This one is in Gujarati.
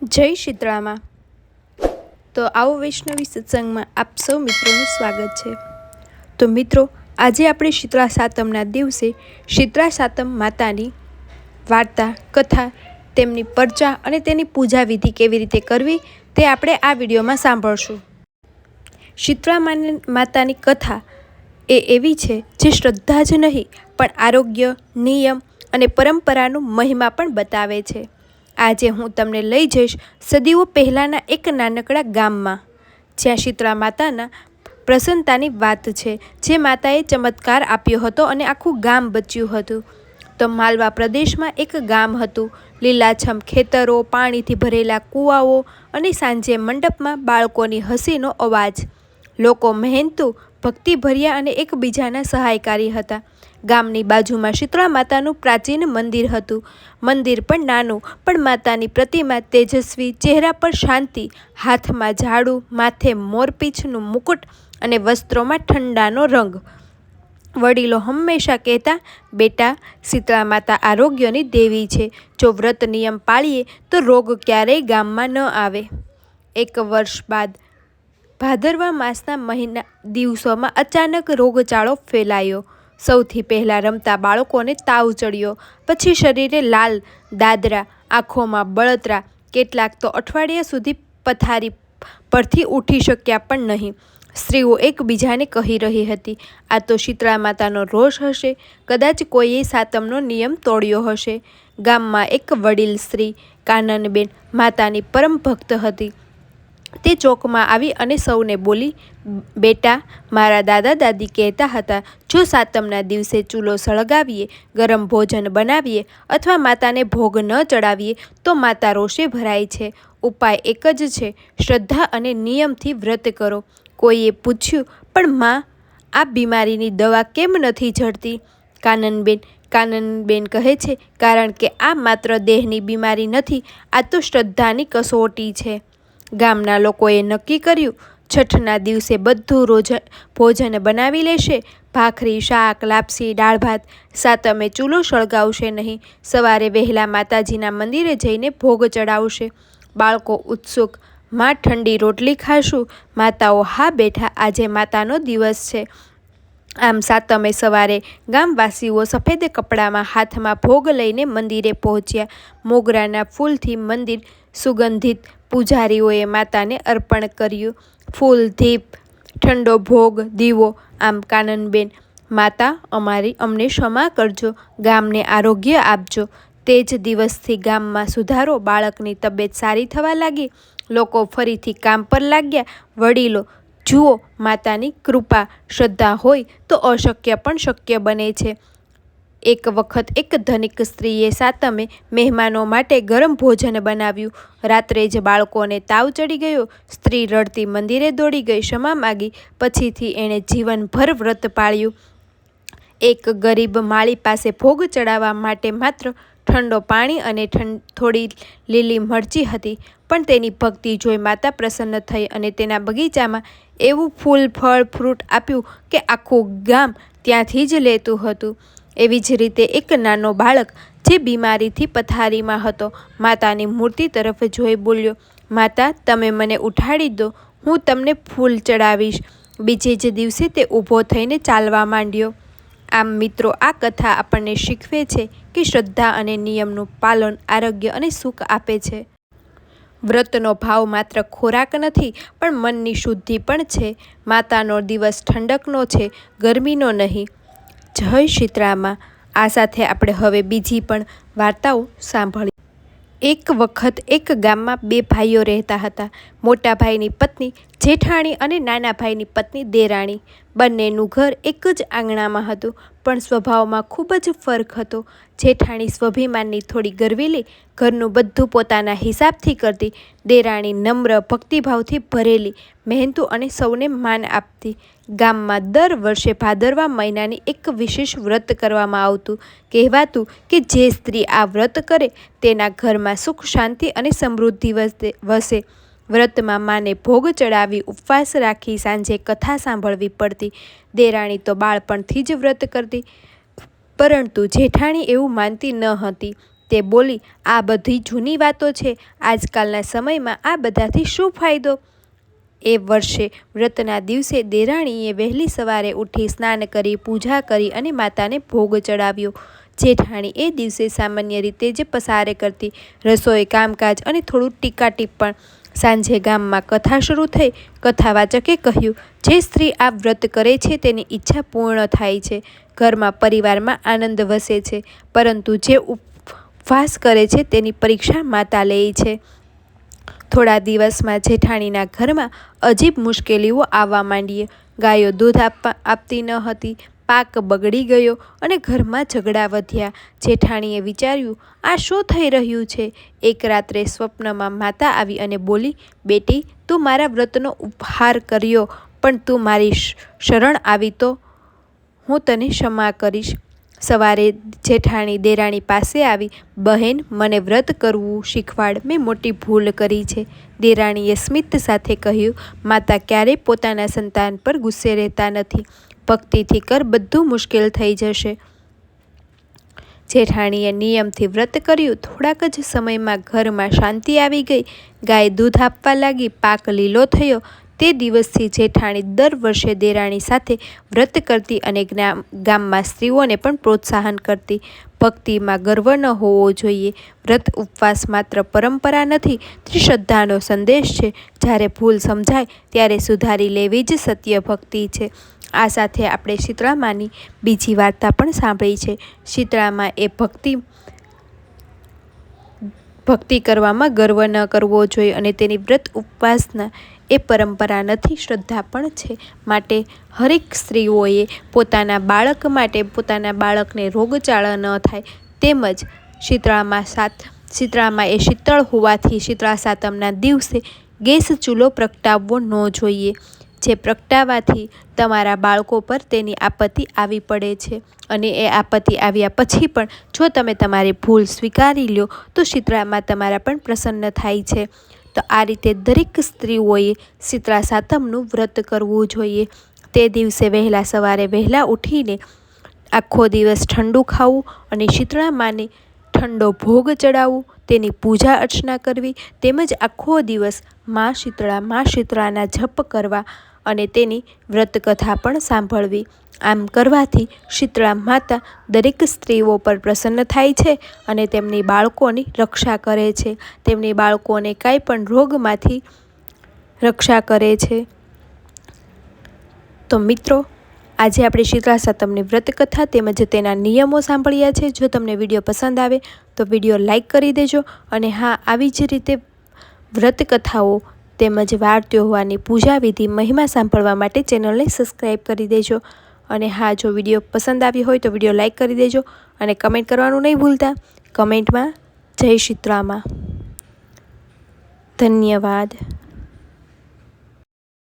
જય શીતળામાં। તો આવો વૈષ્ણવી સત્સંગમાં આપ સૌ મિત્રોનું સ્વાગત છે। તો મિત્રો, આજે આપણે શીતળા સાતમના દિવસે શીતળા સાતમ માતાની વાર્તા, કથા, તેમની પરચા અને તેની પૂજા વિધિ કેવી રીતે કરવી તે આપણે આ વિડીયોમાં સાંભળશું। શીતળા માતાની કથા એ એવી છે જે શ્રદ્ધા જ નહીં પણ આરોગ્ય, નિયમ અને પરંપરાનું મહિમા પણ બતાવે છે। આજે હું તમને લઈ જઈશ સદીઓ પહેલાંના એક નાનકડા ગામમાં, જ્યાં શીતળા માતાના પ્રસન્નતાની વાત છે, જે માતાએ ચમત્કાર આપ્યો હતો અને આખું ગામ બચ્યું હતું। તો માલવા પ્રદેશમાં એક ગામ હતું। લીલાછમ ખેતરો, પાણીથી ભરેલા કૂવાઓ અને સાંજે મંડપમાં બાળકોની હસીનો અવાજ। લોકો મહેનતુ, ભક્તિભર્યા અને એકબીજાના સહાયકારી હતા। ગામની બાજુમાં શીતળા માતાનું પ્રાચીન મંદિર હતું। મંદિર પણ નાનું, પણ માતાની પ્રતિમા તેજસ્વી, ચહેરા પર શાંતિ, હાથમાં ઝાડુ, માથે મોરપીંછનું મુકુટ અને વસ્ત્રોમાં ઠંડાનો રંગ। વડીલો હંમેશા કહેતા, બેટા, શીતળા માતા આરોગ્યની દેવી છે। જો વ્રત નિયમ પાળીએ તો રોગ ક્યારેય ગામમાં ન આવે। એક વર્ષ બાદ ભાદરવા માસના દિવસોમાં અચાનક રોગચાળો ફેલાયો। સૌથી પહેલાં રમતા બાળકોને તાવ ચડ્યો, પછી શરીરે લાલ દાદરા, આંખોમાં બળતરા, કેટલાક તો અઠવાડિયા સુધી પથારી પરથી ઉઠી શક્યા પણ નહીં। સ્ત્રીઓ એકબીજાને કહી રહી હતી, આ તો શીતળા માતાનો રોષ હશે, કદાચ કોઈએ સાતમનો નિયમ તોડ્યો હશે। ગામમાં એક વડીલ સ્ત્રી કાનનબેન માતાની પરમ ભક્ત હતી। તે ચોકમાં આવી અને સૌને બોલી, બેટા, મારા દાદા દાદી કહેતા હતા, જો સાતમના દિવસે ચૂલો સળગાવીએ, ગરમ ભોજન બનાવીએ અથવા માતાને ભોગ ન ચડાવીએ તો માતા રોષે ભરાય છે। ઉપાય એક જ છે, શ્રદ્ધા અને નિયમથી વ્રત કરો। કોઈએ પૂછ્યું, પણ માં, આ બીમારીની દવા કેમ નથી જડતી? કાનનબેન કહે છે, કારણ કે આ માત્ર દેહની બીમારી નથી, આ તો શ્રદ્ધાની કસોટી છે। ગામના લોકોએ નક્કી કર્યું, છઠના દિવસે બધું ભોજન બનાવી લેશે, ભાખરી, શાક, લાપસી, દાળ ભાત। સાતમે ચૂલો સળગાવશે નહીં, સવારે વહેલા માતાજીના મંદિરે જઈને ભોગ ચડાવશે। બાળકો ઉત્સુક, માં, ઠંડી રોટલી ખાશું? માતાઓ, હા બેઠા, આજે માતાનો દિવસ છે। આમ સાતમે સવારે ગામવાસીઓ સફેદ કપડામાં, હાથમાં ભોગ લઈને મંદિરે પહોંચ્યા। મોગરાના ફૂલથી મંદિર સુગંધિત, પૂજારીઓએ માતાને અર્પણ કર્યું, ફૂલ, દીપ, ઠંડો ભોગ, દીવો। આમ કાનનબેન, માતા, અમને ક્ષમા કરજો, ગામને આરોગ્ય આપજો। તે જ દિવસથી ગામમાં સુધારો, બાળકની તબિયત સારી થવા લાગી, લોકો ફરીથી કામ પર લાગ્યા। વડીલો, જુઓ, માતાની કૃપા, શ્રદ્ધા હોય તો અશક્ય પણ શક્ય બને છે। એક વખત એક ધનિક સ્ત્રીએ સાતમે મહેમાનો માટે ગરમ ભોજન બનાવ્યું। રાત્રે જ બાળકોને તાવ ચડી ગયો। સ્ત્રી રડતી મંદિરે દોડી ગઈ, ક્ષમા માગી, પછીથી એણે જીવનભર વ્રત પાળ્યું। એક ગરીબ માળી પાસે ભોગ ચડાવવા માટે માત્ર ઠંડો પાણી અને થોડી લીલી મરચી હતી, પણ તેની ભક્તિ જોઈ માતા પ્રસન્ન થઈ અને તેના બગીચામાં એવું ફૂલ, ફળ, ફ્રૂટ આપ્યું કે આખું ગામ ત્યાંથી જ લેતું હતું। એવી જ રીતે એક નાનો બાળક જે બીમારીથી પથારીમાં હતો, માતાની મૂર્તિ તરફ જોઈ બોલ્યો, માતા, તમે મને ઉઠાડી દો, હું તમને ફૂલ ચડાવીશ। બીજે જ દિવસે તે ઊભો થઈને ચાલવા માંડ્યો। આમ મિત્રો, આ કથા આપણને શીખવે છે કે શ્રદ્ધા અને નિયમનું પાલન આરોગ્ય અને સુખ આપે છે। વ્રતનો ભાવ માત્ર ખોરાક નથી, પણ મનની શુદ્ધિ પણ છે। માતાનો દિવસ ઠંડકનો છે, ગરમીનો નહીં। જય શીતળામાં। આ સાથે આપણે હવે બીજી પણ વાર્તાઓ સાંભળી। એક વખત એક ગામમાં બે ભાઈઓ રહેતા હતા। મોટા ભાઈની પત્ની જેઠાણી અને નાના ભાઈની પત્ની દેરાણી। બંનેનું ઘર એક જ આંગણામાં હતું, પણ સ્વભાવમાં ખૂબ જ ફરક હતો। જેઠાણી સ્વાભિમાનની થોડી ગરવીલી, ઘરનું બધું પોતાના હિસાબથી કરતી। દેરાણી નમ્ર, ભક્તિભાવથી ભરેલી, મહેનતુ અને સૌને માન આપતી। ગામમાં દર વર્ષે ભાદરવા મહિનાની એક વિશેષ વ્રત કરવામાં આવતું। કહેવાતું કે જે સ્ત્રી આ વ્રત કરે તેના ઘરમાં સુખ, શાંતિ અને સમૃદ્ધિ વસે। વ્રતમાં માને ભોગ ચડાવી, ઉપવાસ રાખી, સાંજે કથા સાંભળવી પડતી। દેરાણી તો બાળપણથી જ વ્રત કરતી, પરંતુ જેઠાણી એવું માનતી ન હતી। તે બોલી, આ બધી જૂની વાતો છે. આજકાલના સમયમાં આ બધાથી શું ફાયદો? એ વર્ષે વ્રતના દિવસે દેરાણીએ વહેલી સવારે ઉઠી સ્નાન કરી, પૂજા કરી અને માતાને ભોગ ચડાવ્યો. જેઠાણી એ દિવસે સામાન્ય રીતે જ પસાર કરતી, રસોઈ, કામકાજ અને થોડું ટીકા ટિપ્પણ. સાંજે ગામમાં કથા શરૂ થઈ. કથાવાચકે કહ્યું, જે સ્ત્રી આ વ્રત કરે છે તેની ઈચ્છા પૂર્ણ થાય છે, ઘરમાં પરિવારમાં આનંદ વસે છે, પરંતુ જે ઉપવાસ કરે છે તેની પરીક્ષા માતા લે છે. થોડા દિવસમાં જેઠાણીના ઘરમાં અજીબ મુશ્કેલીઓ આવવા માંડી. ગાયો દૂધ આપતી ન હતી, પાક બગડી ગયો અને ઘરમાં ઝઘડા વધ્યા. જેઠાણીએ વિચાર્યું, આ શું થઈ રહ્યું છે? એક રાત્રે સ્વપ્નમાં માતા આવી અને બોલી, બેટી, તું મારા વ્રતનો ઉપહાર કર્યો, પણ તું મારી શરણ આવી તો હું તને ક્ષમા કરીશ. સવારે જેઠાણી દેરાણી પાસે આવી, બહેન, મને વ્રત કરવું શીખવાડ, મેં મોટી ભૂલ કરી છે. દેરાણીએ સ્મિત સાથે કહ્યું, માતા ક્યારેય પોતાના સંતાન પર ગુસ્સે રહેતા નથી. ભક્તિથી કર, બધું મુશ્કેલ થઈ જશે. જેઠાણીએ નિયમથી વ્રત કર્યું. થોડાક જ સમયમાં ઘરમાં શાંતિ આવી ગઈ. ગાય દૂધ આપવા લાગી, પાક લીલો થયો. તે દિવસથી જેઠાણી દર વર્ષે દેરાણી સાથે વ્રત કરતી અને ગામમાં સ્ત્રીઓને પણ પ્રોત્સાહન કરતી. ભક્તિમાં ગર્વ ન હોવો જોઈએ. વ્રત ઉપવાસ માત્ર પરંપરા નથી, તે શ્રદ્ધાનો સંદેશ છે. જ્યારે ભૂલ સમજાય ત્યારે સુધારી લેવી જ સત્ય ભક્તિ છે. આ સાથે આપણે શીતળામાની બીજી વાર્તા પણ સાંભળી છે. શીતળામાં એ ભક્તિ કરવામાં ગર્વ ન કરવો જોઈએ અને તેની વ્રત ઉપવાસના એ પરંપરા નથી, શ્રદ્ધા પણ છે. માટે હરેક સ્ત્રીઓએ પોતાના બાળક માટે, પોતાના બાળકને રોગચાળા ન થાય, તેમજ શીતળામાં એ શીતળ હોવાથી શીતળા સાતમના દિવસે ગેસ ચૂલો પ્રગટાવવો ન જોઈએ. જે પ્રગટાવવાથી તમારા બાળકો પર તેની આપત્તિ આવી પડે છે અને એ આપત્તિ આવ્યા પછી પણ જો તમે તમારી ભૂલ સ્વીકારી લો તો શીતળામાં તમારા પણ પ્રસન્ન થાય છે. તો આ રીતે દરેક સ્ત્રીઓએ શીતળા સાતમનું વ્રત કરવું જોઈએ. તે દિવસે સવારે વહેલા ઉઠીને આખો દિવસ ઠંડુ ખાવું અને શીતળા માને ઠંડો ભોગ ચડાવવું, તેની પૂજા અર્ચના કરવી, તેમજ આખો દિવસ મા શીતળાના જપ કરવા અને તેની વ્રતકથા પણ સાંભળવી. આમ કરવાથી શીતળા માતા દરેક સ્ત્રીઓ પર પ્રસન્ન થાય છે અને તેમની બાળકોની રક્ષા કરે છે. તેમની બાળકોને કાંઈ પણ રોગમાંથી રક્ષા કરે છે. તો મિત્રો, આજે આપણે શીતળા સાતમની વ્રતકથા તેમજ તેના નિયમો સાંભળ્યા છે. જો તમને વિડીયો પસંદ આવે તો વિડીયો લાઈક કરી દેજો અને હા, આવી જ રીતે વ્રતકથાઓ તેમજ વાર તહેવારની પૂજા વિધિ મહિમા સાંભળવા માટે ચેનલને સબસ્ક્રાઈબ કરી દેજો. અને હા, જો વિડીયો પસંદ આવ્યો હોય તો વિડીયો લાઈક કરી દેજો અને કમેન્ટ કરવાનું નહીં ભૂલતા. કમેન્ટમાં જય શીતળામાં. ધન્યવાદ.